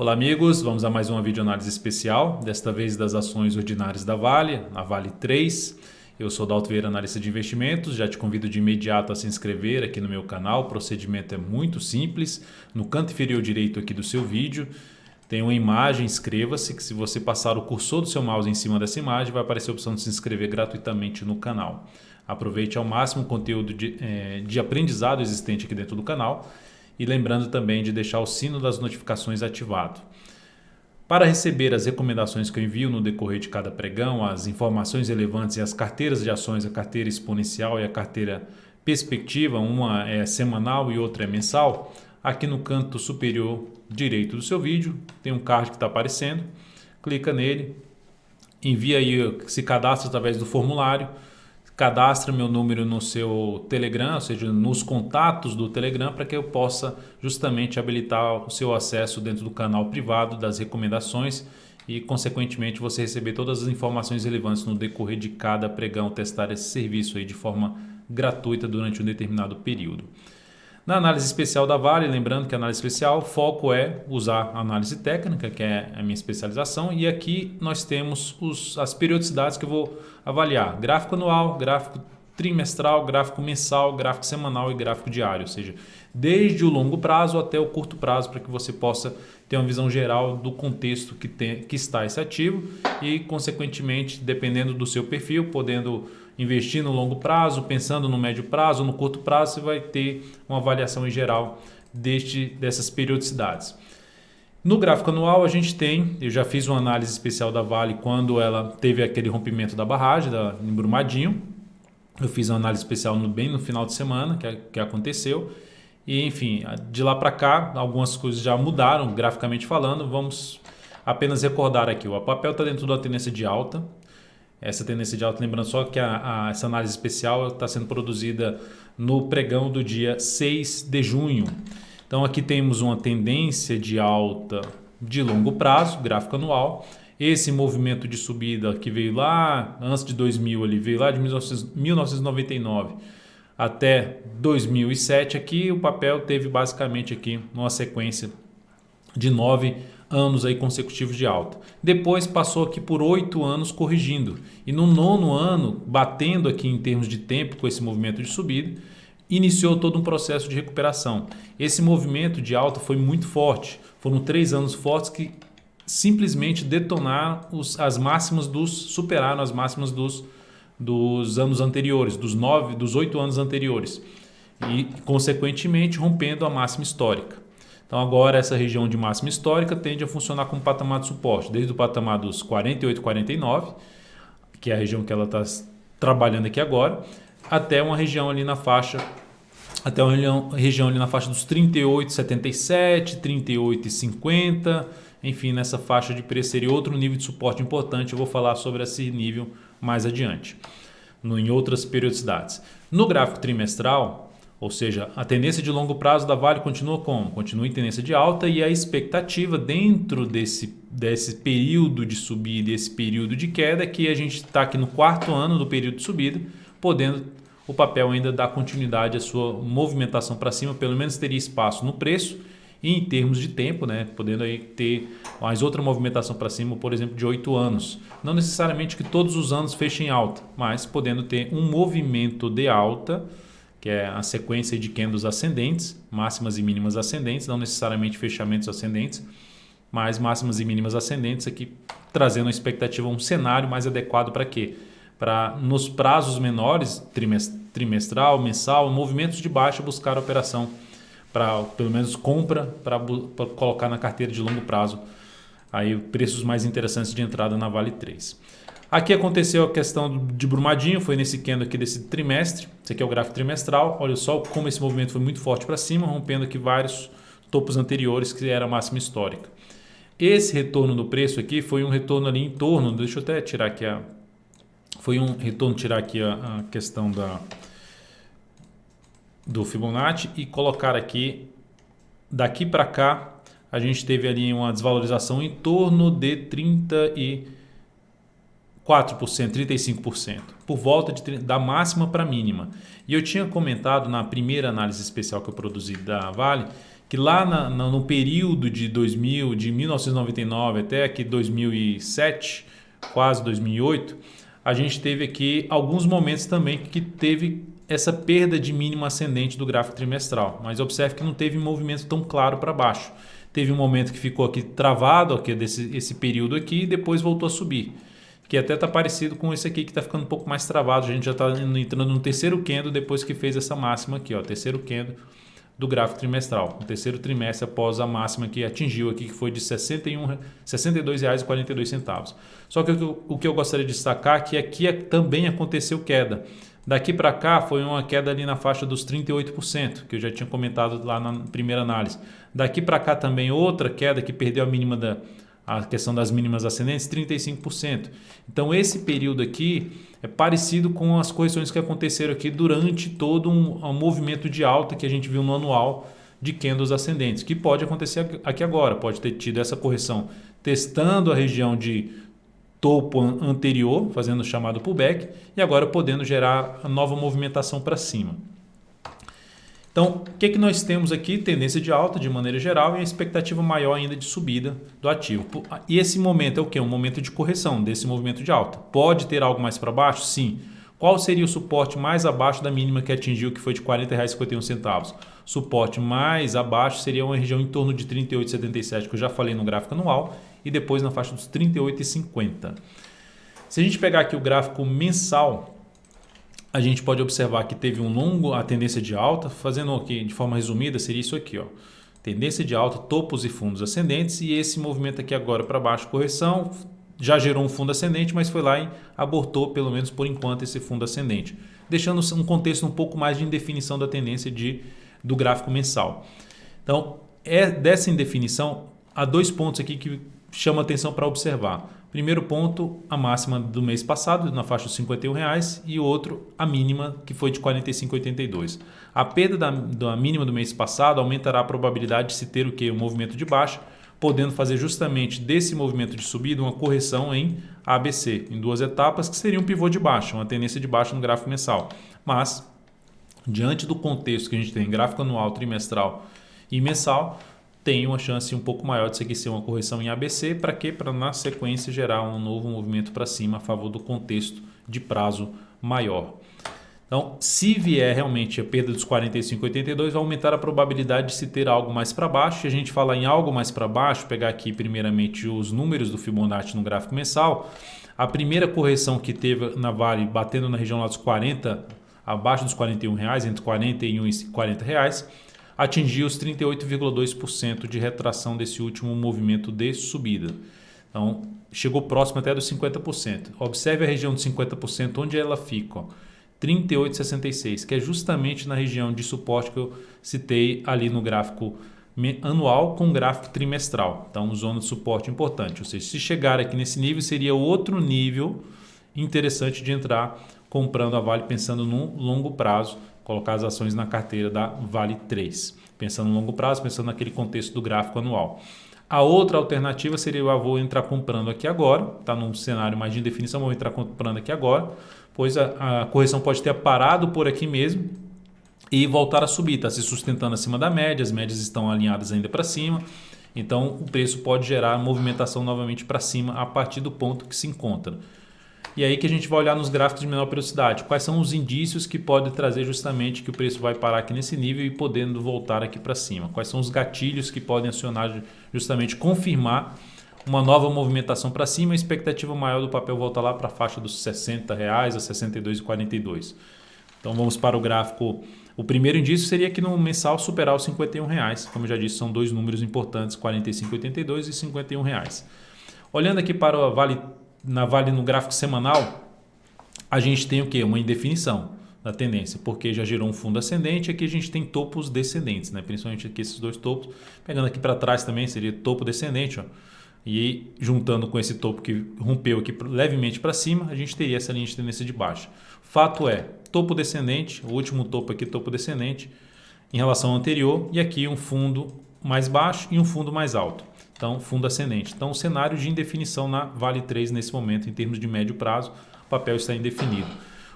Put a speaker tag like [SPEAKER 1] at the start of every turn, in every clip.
[SPEAKER 1] Olá amigos, vamos a mais uma videoanálise especial, desta vez das ações ordinárias da Vale, a Vale 3. Eu sou Dalto Vieira, analista de investimentos, já te convido de imediato a se inscrever aqui no meu canal. O procedimento é muito simples, no canto inferior direito aqui do seu vídeo tem uma imagem, inscreva-se, que se você passar o cursor do seu mouse em cima dessa imagem vai aparecer a opção de se inscrever gratuitamente no canal. Aproveite ao máximo o conteúdo de aprendizado existente aqui dentro do canal. E lembrando também de deixar o sino das notificações ativado. Para receber as recomendações que eu envio no decorrer de cada pregão, as informações relevantes e as carteiras de ações, a carteira exponencial e a carteira perspectiva, uma é semanal e outra é mensal, aqui no canto superior direito do seu vídeo tem um card que está aparecendo, clica nele, envia aí, se cadastra através do formulário, cadastre meu número no seu Telegram, ou seja, nos contatos do Telegram, para que eu possa justamente habilitar o seu acesso dentro do canal privado das recomendações e, consequentemente, você receber todas as informações relevantes no decorrer de cada pregão, testar esse serviço aí de forma gratuita durante um determinado período. Na análise especial da Vale, lembrando que a análise especial, o foco é usar a análise técnica, que é a minha especialização, e aqui nós temos as periodicidades que eu vou avaliar: gráfico anual, gráfico trimestral, gráfico mensal, gráfico semanal e gráfico diário, ou seja, desde o longo prazo até o curto prazo, para que você possa ter uma visão geral do contexto que está esse ativo e, consequentemente, dependendo do seu perfil, podendo investir no longo prazo, pensando no médio prazo, no curto prazo, você vai ter uma avaliação em geral dessas periodicidades. No gráfico anual a gente tem, eu já fiz uma análise especial da Vale quando ela teve aquele rompimento da barragem, em Brumadinho. Eu fiz uma análise especial bem no final de semana que aconteceu. E enfim, de lá para cá algumas coisas já mudaram graficamente falando. Vamos apenas recordar aqui, o papel está dentro da tendência de alta. Essa tendência de alta, lembrando só que essa análise especial está sendo produzida no pregão do dia 6 de junho. Então aqui temos uma tendência de alta de longo prazo, gráfico anual. Esse movimento de subida que veio lá antes de 2000, ele veio lá de 1999 até 2007. Aqui o papel teve basicamente aqui uma sequência de 9 anos aí consecutivos de alta. Depois passou aqui por 8 anos corrigindo. E no 9º ano, batendo aqui em termos de tempo com esse movimento de subida, iniciou todo um processo de recuperação. Esse movimento de alta foi muito forte. Foram 3 anos fortes que simplesmente detonaram superaram as máximas dos anos anteriores, dos 8 anos anteriores. E, consequentemente, rompendo a máxima histórica. Então agora essa região de máxima histórica tende a funcionar como patamar de suporte, desde o patamar dos 48, 49, que é a região que ela está trabalhando aqui agora, até uma região ali na faixa, dos 38,77, 38,50, enfim, nessa faixa de preço seria outro nível de suporte importante. Eu vou falar sobre esse nível mais adiante, em outras periodicidades. No gráfico trimestral, ou seja, a tendência de longo prazo da Vale continua como? Continua em tendência de alta, e a expectativa dentro desse período de subida e esse período de queda é que a gente está aqui no 4º ano do período de subida, podendo o papel ainda dar continuidade à sua movimentação para cima, pelo menos teria espaço no preço e em termos de tempo, né? Podendo aí ter mais outra movimentação para cima, por exemplo, de 8 anos. Não necessariamente que todos os anos fechem alta, mas podendo ter um movimento de alta, que é a sequência de candles ascendentes, máximas e mínimas ascendentes, não necessariamente fechamentos ascendentes, mas máximas e mínimas ascendentes aqui, trazendo a expectativa, um cenário mais adequado para quê? Para nos prazos menores, trimestral, mensal, movimentos de baixa, buscar a operação, para pelo menos compra, para colocar na carteira de longo prazo, aí preços mais interessantes de entrada na Vale 3. Aqui aconteceu a questão de Brumadinho, foi nesse candle aqui desse trimestre. Esse aqui é o gráfico trimestral. Olha só como esse movimento foi muito forte para cima, rompendo aqui vários topos anteriores, que era a máxima histórica. Esse retorno do preço aqui foi um retorno ali em torno, deixa eu até tirar aqui a questão do Fibonacci e colocar aqui, daqui para cá, a gente teve ali uma desvalorização em torno de 35%, por volta da máxima para a mínima. E eu tinha comentado na primeira análise especial que eu produzi da Vale que lá no período de 1999 até aqui 2007, quase 2008, a gente teve aqui alguns momentos também que teve essa perda de mínima ascendente do gráfico trimestral, mas observe que não teve movimento tão claro para baixo. Teve um momento que ficou aqui travado, aqui esse período aqui, e depois voltou a subir, que até está parecido com esse aqui que está ficando um pouco mais travado. A gente já está entrando no terceiro candle depois que fez essa máxima aqui, ó, terceiro candle do gráfico trimestral, no terceiro trimestre após a máxima que atingiu aqui, que foi de R$ 62,42. Só que o que eu gostaria de destacar é que aqui também aconteceu queda. Daqui para cá foi uma queda ali na faixa dos 38%, que eu já tinha comentado lá na primeira análise. Daqui para cá também outra queda que perdeu a questão das mínimas ascendentes, 35%. Então esse período aqui é parecido com as correções que aconteceram aqui durante todo um movimento de alta que a gente viu no anual de candles ascendentes, que pode acontecer aqui agora, pode ter tido essa correção testando a região de topo anterior, fazendo o chamado pullback, e agora podendo gerar a nova movimentação para cima. Então, o que nós temos aqui? Tendência de alta de maneira geral e a expectativa maior ainda de subida do ativo. E esse momento é o quê? Um momento de correção desse movimento de alta. Pode ter algo mais para baixo? Sim. Qual seria o suporte mais abaixo da mínima que atingiu, que foi de R$ 40,51? Suporte mais abaixo seria uma região em torno de 38,77, que eu já falei no gráfico anual, e depois na faixa dos 38,50. Se a gente pegar aqui o gráfico mensal, a gente pode observar que teve a tendência de alta, fazendo aqui de forma resumida, seria isso aqui, ó. Tendência de alta, topos e fundos ascendentes, e esse movimento aqui agora para baixo, correção, já gerou um fundo ascendente, mas foi lá e abortou, pelo menos por enquanto, esse fundo ascendente, deixando um contexto um pouco mais de indefinição da tendência do gráfico mensal. Então, dessa indefinição, há dois pontos aqui que chamam atenção para observar. Primeiro ponto, a máxima do mês passado, na faixa dos R$ 51,00, e outro, a mínima, que foi de R$ 45,82. A perda da mínima do mês passado aumentará a probabilidade de se ter o quê? Um movimento de baixa, podendo fazer justamente desse movimento de subida uma correção em ABC, em duas etapas, que seria um pivô de baixa, uma tendência de baixa no gráfico mensal. Mas, diante do contexto que a gente tem em gráfico anual, trimestral e mensal, tem uma chance um pouco maior de isso aqui ser uma correção em ABC. Para quê? Para na sequência gerar um novo movimento para cima a favor do contexto de prazo maior. Então, se vier realmente a perda dos 45,82, vai aumentar a probabilidade de se ter algo mais para baixo. Se a gente falar em algo mais para baixo, pegar aqui primeiramente os números do Fibonacci no gráfico mensal, a primeira correção que teve na Vale, batendo na região lá dos 40, abaixo dos R$ 41,00, entre 41 e R$ 40,00, atingiu os 38,2% de retração desse último movimento de subida. Então, chegou próximo até dos 50%. Observe a região de 50%, onde ela fica, ó, 38,66, que é justamente na região de suporte que eu citei ali no gráfico anual com o gráfico trimestral. Então, zona de suporte importante. Ou seja, se chegar aqui nesse nível, seria outro nível interessante de entrar comprando a Vale, pensando no longo prazo, colocar as ações na carteira da Vale 3. Pensando no longo prazo, pensando naquele contexto do gráfico anual. A outra alternativa seria eu vou entrar comprando aqui agora, está num cenário mais de indefinição, vou entrar comprando aqui agora, pois a correção pode ter parado por aqui mesmo e voltar a subir, está se sustentando acima da média, as médias estão alinhadas ainda para cima, então o preço pode gerar movimentação novamente para cima a partir do ponto que se encontra. E aí que a gente vai olhar nos gráficos de menor periodicidade. Quais são os indícios que podem trazer justamente que o preço vai parar aqui nesse nível e podendo voltar aqui para cima? Quais são os gatilhos que podem acionar justamente confirmar uma nova movimentação para cima e a expectativa maior do papel volta lá para a faixa dos R$ 60,00 a R$ 62,42. Então vamos para o gráfico. O primeiro indício seria que no mensal superar os R$ 51,00. Como eu já disse, são dois números importantes, R$ 45,82 e R$ 51,00. Olhando aqui para a Vale no gráfico semanal, a gente tem o quê? Uma indefinição da tendência, porque já gerou um fundo ascendente, aqui a gente tem topos descendentes, né? Principalmente aqui esses dois topos, pegando aqui para trás também seria topo descendente, ó. E juntando com esse topo que rompeu aqui levemente para cima, a gente teria essa linha de tendência de baixa. Fato é, topo descendente, o último topo aqui, topo descendente, em relação ao anterior, e aqui um fundo mais baixo e um fundo mais alto. Então, fundo ascendente. Então, o cenário de indefinição na Vale 3 nesse momento, em termos de médio prazo, o papel está indefinido.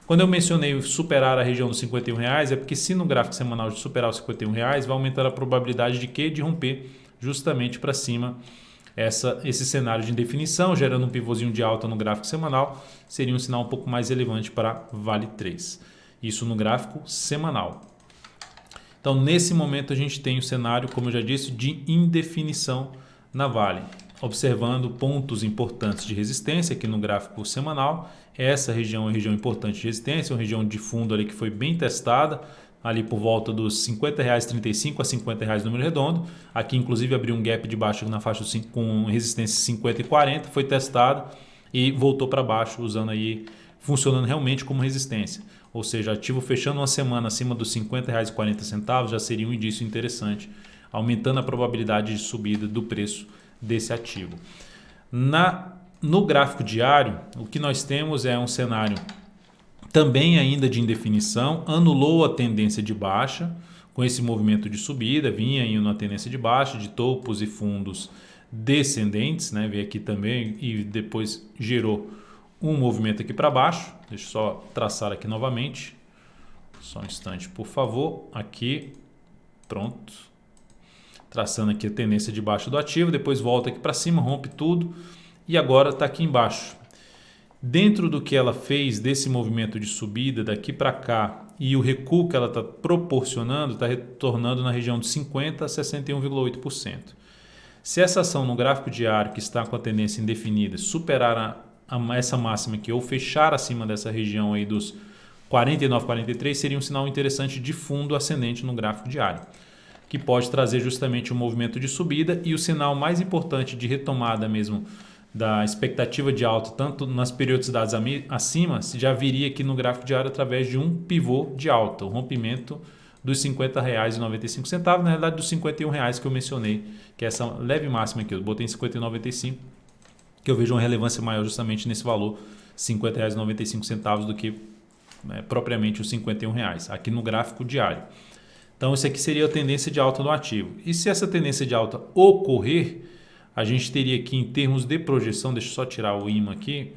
[SPEAKER 1] Quando eu mencionei superar a região dos R$51, é porque se no gráfico semanal de superar os R$51, vai aumentar a probabilidade de quê? De romper justamente para cima esse cenário de indefinição, gerando um pivôzinho de alta no gráfico semanal, seria um sinal um pouco mais relevante para Vale 3. Isso no gráfico semanal. Então, nesse momento, a gente tem o cenário, como eu já disse, de indefinição na Vale. Observando pontos importantes de resistência aqui no gráfico semanal. Essa região é uma região importante de resistência, uma região de fundo ali que foi bem testada, ali por volta dos R$50,35 a R$50 número redondo. Aqui, inclusive, abriu um gap de baixo na faixa com resistência 50 e 40, foi testado e voltou para baixo, usando aí, funcionando realmente como resistência. Ou seja, ativo fechando uma semana acima dos R$50,40 já seria um indício interessante, aumentando a probabilidade de subida do preço desse ativo. No gráfico diário, o que nós temos é um cenário também ainda de indefinição, anulou a tendência de baixa com esse movimento de subida, vinha em uma tendência de baixa, de topos e fundos descendentes, né? Veio aqui também e depois gerou um movimento aqui para baixo. Deixa eu só traçar aqui novamente, só um instante por favor, aqui, pronto. Traçando aqui a tendência de baixa do ativo, depois volta aqui para cima, rompe tudo e agora está aqui embaixo. Dentro do que ela fez desse movimento de subida daqui para cá e o recuo que ela está proporcionando, está retornando na região de 50% a 61,8%. Se essa ação no gráfico diário, que está com a tendência indefinida, superar essa máxima aqui ou fechar acima dessa região aí dos 49, 43, seria um sinal interessante de fundo ascendente no gráfico diário, que pode trazer justamente um movimento de subida e o sinal mais importante de retomada mesmo da expectativa de alta, tanto nas periodicidades acima, já viria aqui no gráfico diário através de um pivô de alta, o rompimento dos R$50,95, na realidade dos R$51 que eu mencionei, que é essa leve máxima aqui, eu botei em 50,95, que eu vejo uma relevância maior justamente nesse valor, R$50,95 do que propriamente os R$51, aqui no gráfico diário. Então, isso aqui seria a tendência de alta do ativo. E se essa tendência de alta ocorrer, a gente teria aqui em termos de projeção, deixa eu só tirar o imã aqui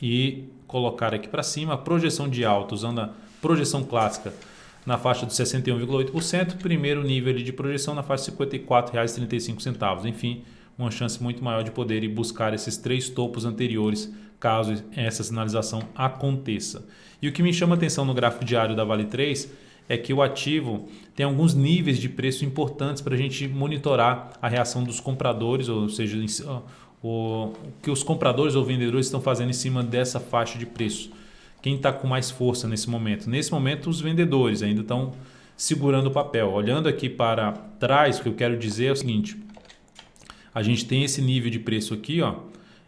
[SPEAKER 1] e colocar aqui para cima, a projeção de alta, usando a projeção clássica na faixa de 61,8%, primeiro nível de projeção na faixa de R$54,35. Enfim, uma chance muito maior de poder ir buscar esses três topos anteriores, caso essa sinalização aconteça. E o que me chama a atenção no gráfico diário da Vale 3 é que o ativo tem alguns níveis de preço importantes para a gente monitorar a reação dos compradores, ou seja, o que os compradores ou vendedores estão fazendo em cima dessa faixa de preço. Quem está com mais força nesse momento? Nesse momento, os vendedores ainda estão segurando o papel. Olhando aqui para trás, o que eu quero dizer é o seguinte: a gente tem esse nível de preço aqui, ó,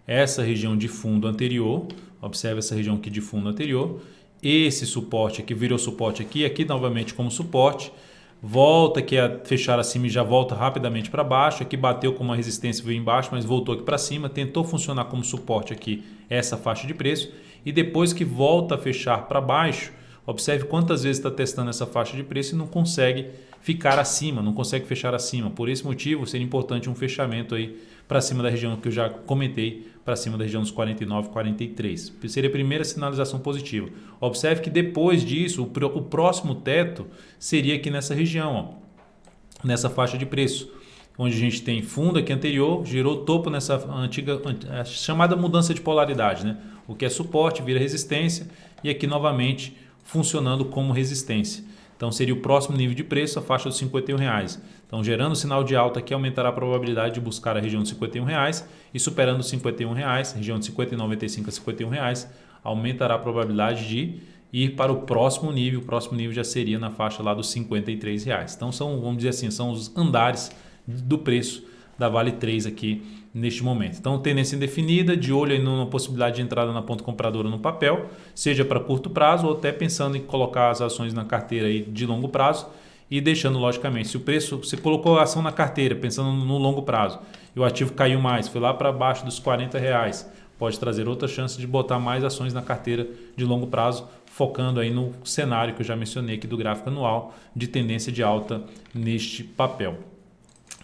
[SPEAKER 1] essa região de fundo anterior, observe essa região aqui de fundo anterior, esse suporte aqui virou suporte aqui novamente como suporte, volta aqui a fechar acima e já volta rapidamente para baixo, aqui bateu com uma resistência, veio embaixo, mas voltou aqui para cima, tentou funcionar como suporte aqui essa faixa de preço e depois que volta a fechar para baixo, observe quantas vezes está testando essa faixa de preço e não consegue ficar acima, não consegue fechar acima. Por esse motivo, seria importante um fechamento aí para cima da região que eu já comentei, para cima da região dos 49, 43. Seria a primeira sinalização positiva. Observe que depois disso, o próximo teto seria aqui nessa região, ó, nessa faixa de preço, onde a gente tem fundo aqui anterior, girou topo nessa antiga chamada mudança de polaridade, né? O que é suporte vira resistência e aqui novamente funcionando como resistência. Então seria o próximo nível de preço, a faixa dos R$51. Então, gerando sinal de alta aqui, aumentará a probabilidade de buscar a região de R$51 e superando os R$51, região de 50,95 a R$51, aumentará a probabilidade de ir para o próximo nível. O próximo nível já seria na faixa lá dos R$53. Então, vamos dizer assim, são os andares do preço da Vale 3 aqui neste momento. Então, tendência indefinida, de olho aí numa possibilidade de entrada na ponta compradora no papel, seja para curto prazo ou até pensando em colocar as ações na carteira aí de longo prazo e deixando, logicamente, se o preço, você colocou a ação na carteira pensando no longo prazo e o ativo caiu mais, foi lá para baixo dos R$40, pode trazer outra chance de botar mais ações na carteira de longo prazo, focando aí no cenário que eu já mencionei aqui do gráfico anual de tendência de alta neste papel.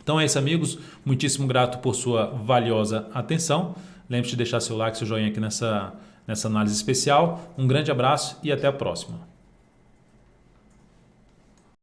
[SPEAKER 1] Então é isso, amigos. Muitíssimo grato por sua valiosa atenção. Lembre-se de deixar seu like, seu joinha aqui nessa análise especial. Um grande abraço e até a próxima.